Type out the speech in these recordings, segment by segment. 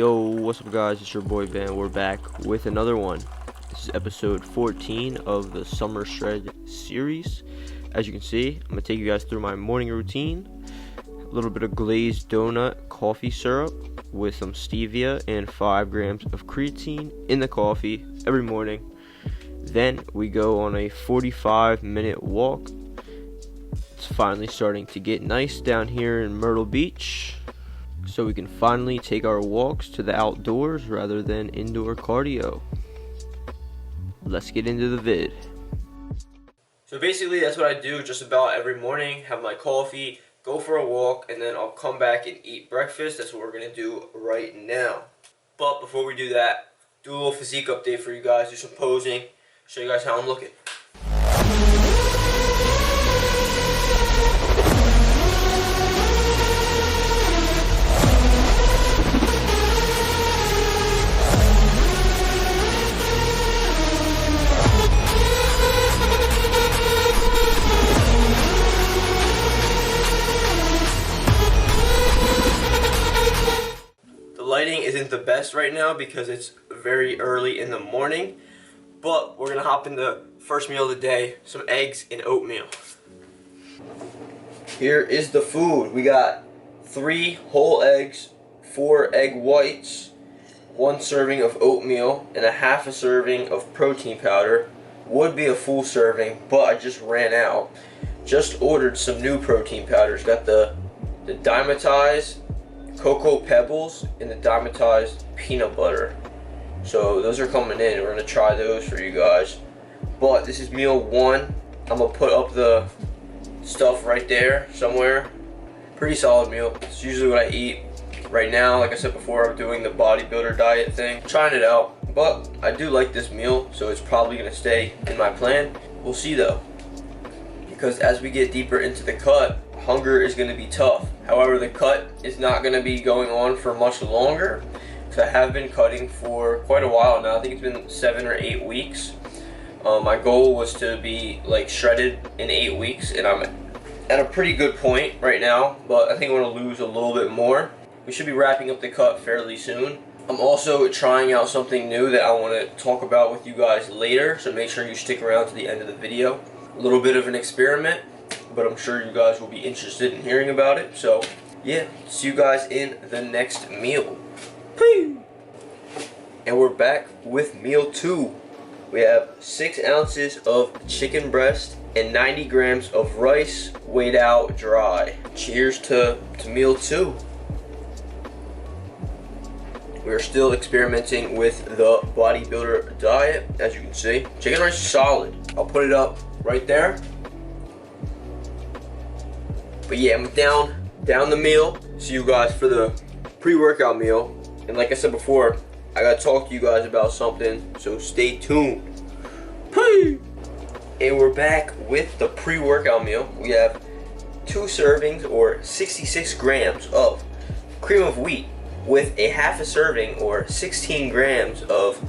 Yo, what's up guys, it's your boy Van. We're back with another one. This is episode 14 of the Summer Shred series. As you can see, I'm going to take you guys through my morning routine. A little bit of glazed donut coffee syrup with some stevia and 5 grams of creatine in the coffee every morning. Then we go on a 45-minute walk. It's finally starting to get nice down here in Myrtle Beach, so we can finally take our walks to the outdoors rather than indoor cardio. Let's get into the vid. So basically that's what I do just about every morning. Have my coffee, go for a walk, and then I'll come back and eat breakfast. That's what we're going to do right now. But before we do that, do a little physique update for you guys, do some posing, show you guys how I'm looking. Lighting isn't the best right now because it's very early in the morning, but we're gonna hop into first meal of the day, some eggs and oatmeal. Here is the food. We got 3 whole eggs, 4 egg whites, 1 serving of oatmeal, and a half a serving of protein powder. Would be a full serving, but I just ran out. Just ordered some new protein powders. Got the Dymatize Cocoa Pebbles and the Dymatize Peanut Butter. So those are coming in. We're going to try those for you guys. But this is meal 1. I'm going to put up the stuff right there somewhere. Pretty solid meal. It's usually what I eat. Right now, like I said before, I'm doing the bodybuilder diet thing. Trying it out. But I do like this meal, so it's probably going to stay in my plan. We'll see though. Because as we get deeper into the cut, hunger is going to be tough. However, the cut is not going to be going on for much longer, because I have been cutting for quite a while now. I think it's been 7 or 8 weeks. My goal was to be like shredded in 8 weeks, and I'm at a pretty good point right now, but I think I want to lose a little bit more. We should be wrapping up the cut fairly soon. I'm also trying out something new that I want to talk about with you guys later, so make sure you stick around to the end of the video. A little bit of an experiment, but I'm sure you guys will be interested in hearing about it. So yeah, see you guys in the next meal. And we're back with meal 2. We have 6 ounces of chicken breast and 90 grams of rice weighed out dry. Cheers to meal 2. We're still experimenting with the bodybuilder diet. As you can see, chicken rice is solid. I'll put it up right there. But yeah, I'm down the meal. See you guys for the pre-workout meal. And like I said before, I gotta talk to you guys about something, so stay tuned. And we're back with the pre-workout meal. We have 2 servings or 66 grams of cream of wheat with a half a serving or 16 grams of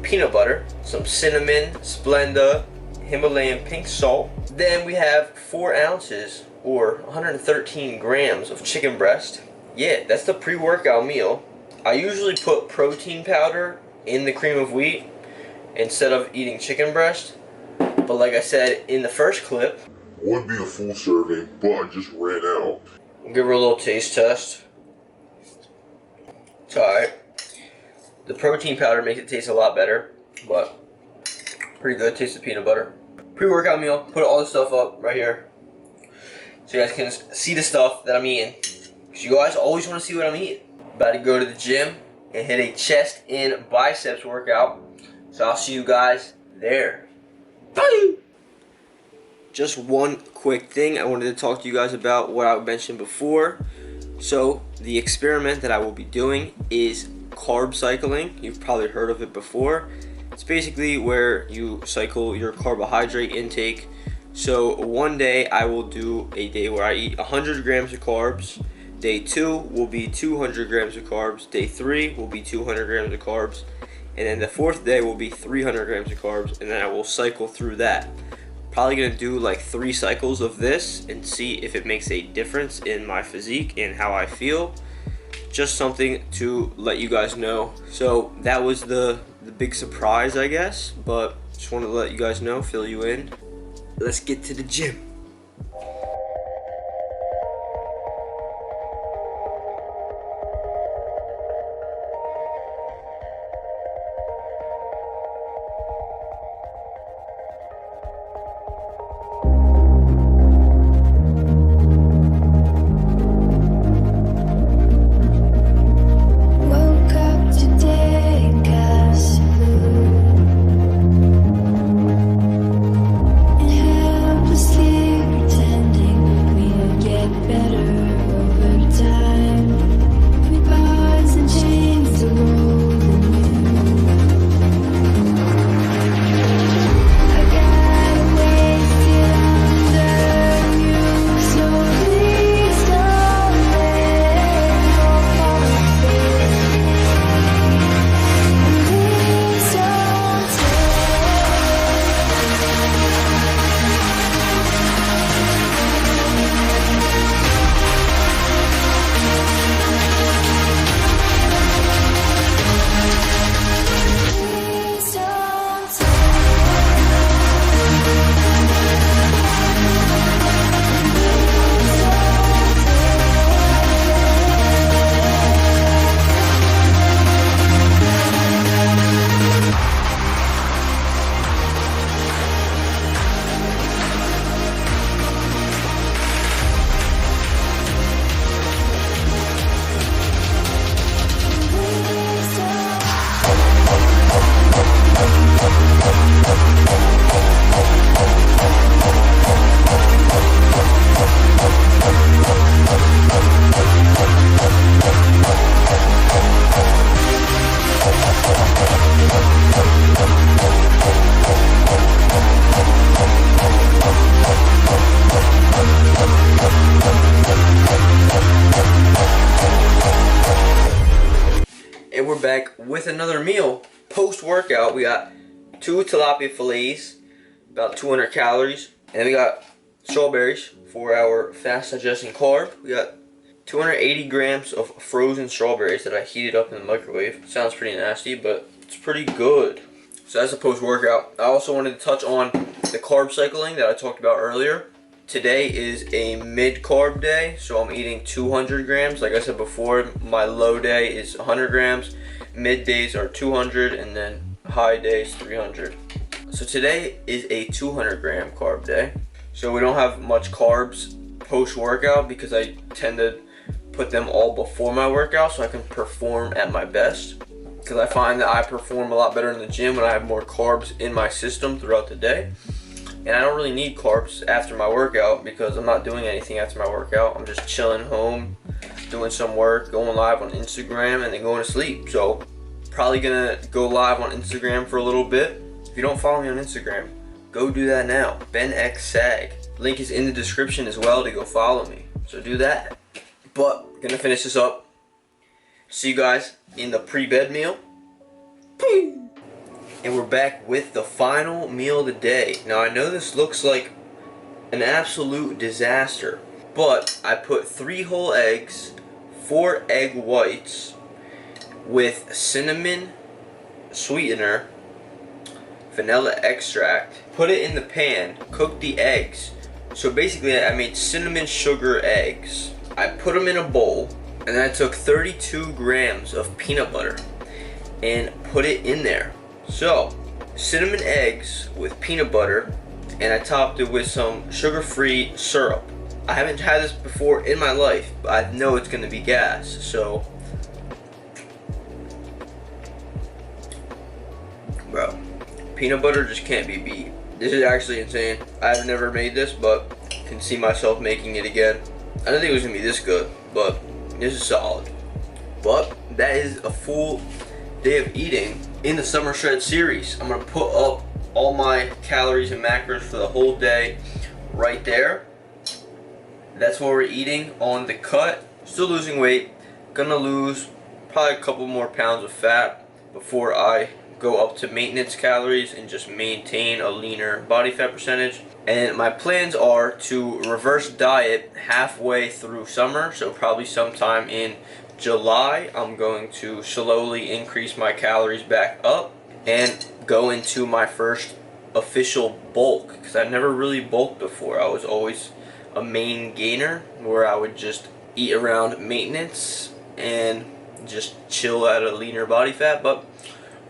peanut butter, some cinnamon, Splenda, Himalayan pink salt. Then we have 4 ounces or 113 grams of chicken breast. Yeah, that's the pre-workout meal. I usually put protein powder in the cream of wheat instead of eating chicken breast. But like I said in the first clip, would be a full serving, but I just ran out. Give her a little taste test. It's alright. The protein powder makes it taste a lot better, but pretty good. Taste the peanut butter. Pre-workout meal, put all this stuff up right here so you guys can see the stuff that I'm eating, because you guys always want to see what I'm eating. About to go to the gym and hit a chest and biceps workout, so I'll see you guys there. Bye! Just one quick thing I wanted to talk to you guys about, what I mentioned before. So the experiment that I will be doing is carb cycling. You've probably heard of it before. It's basically where you cycle your carbohydrate intake. So one day I will do a day where I eat 100 grams of carbs. Day 2 will be 200 grams of carbs. Day 3 will be 200 grams of carbs. And then the 4th day will be 300 grams of carbs. And then I will cycle through that. Probably going to do like 3 cycles of this and see if it makes a difference in my physique and how I feel. just something to let you guys know. So that was the big surprise, I guess, but just wanted to let you guys know, fill you in. Let's get to the gym. And we're back with another meal. Post-workout, we got 2 tilapia fillets, about 200 calories. And then we got strawberries for our fast digesting carb. We got 280 grams of frozen strawberries that I heated up in the microwave. Sounds pretty nasty, but it's pretty good. So that's a post-workout. I also wanted to touch on the carb cycling that I talked about earlier. Today is a mid-carb day, so I'm eating 200 grams. Like I said before, my low day is 100 grams, mid days are 200, and then high days 300. So today is a 200 gram carb day. So we don't have much carbs post-workout because I tend to put them all before my workout so I can perform at my best. Because I find that I perform a lot better in the gym when I have more carbs in my system throughout the day. And I don't really need carbs after my workout because I'm not doing anything after my workout. I'm just chilling home, doing some work, going live on Instagram, and then going to sleep. So probably gonna go live on Instagram for a little bit. If you don't follow me on Instagram, go do that now. BenXSag. Link is in the description as well to go follow me. So do that. But gonna finish this up. See you guys in the pre-bed meal. Boom. And we're back with the final meal of the day. Now I know this looks like an absolute disaster, but I put 3 whole eggs, 4 egg whites with cinnamon sweetener, vanilla extract, put it in the pan, cooked the eggs. So basically I made cinnamon sugar eggs. I put them in a bowl, and then I took 32 grams of peanut butter and put it in there. So, cinnamon eggs with peanut butter, and I topped it with some sugar-free syrup. I haven't had this before in my life, but I know it's gonna be gas, so. Bro, peanut butter just can't be beat. This is actually insane. I've never made this, but can see myself making it again. I didn't think it was gonna be this good, but this is solid. But that is a full day of eating in the Summer Shred series. I'm gonna put up all my calories and macros for the whole day right there. That's what we're eating on the cut. Still losing weight. Gonna lose probably a couple more pounds of fat before I go up to maintenance calories and just maintain a leaner body fat percentage. And my plans are to reverse diet halfway through summer, so probably sometime in July, I'm going to slowly increase my calories back up and go into my first official bulk, because I never really bulked before. I was always a main gainer where I would just eat around maintenance and just chill at a leaner body fat. But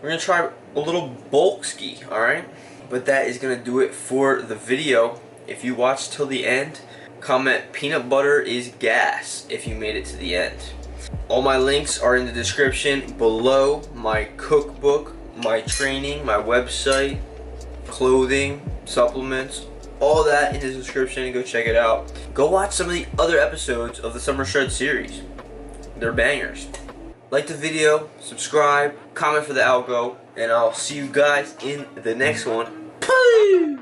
we're gonna try a little bulk ski, alright? But that is gonna do it for the video. If you watched till the end, comment peanut butter is gas if you made it to the end. All my links are in the description below. My cookbook, my training, my website, clothing, supplements, all that in the description. Go check it out. Go watch some of the other episodes of the Summer Shred series. They're bangers. Like the video, subscribe, comment for the algo, and I'll see you guys in the next one. Peace!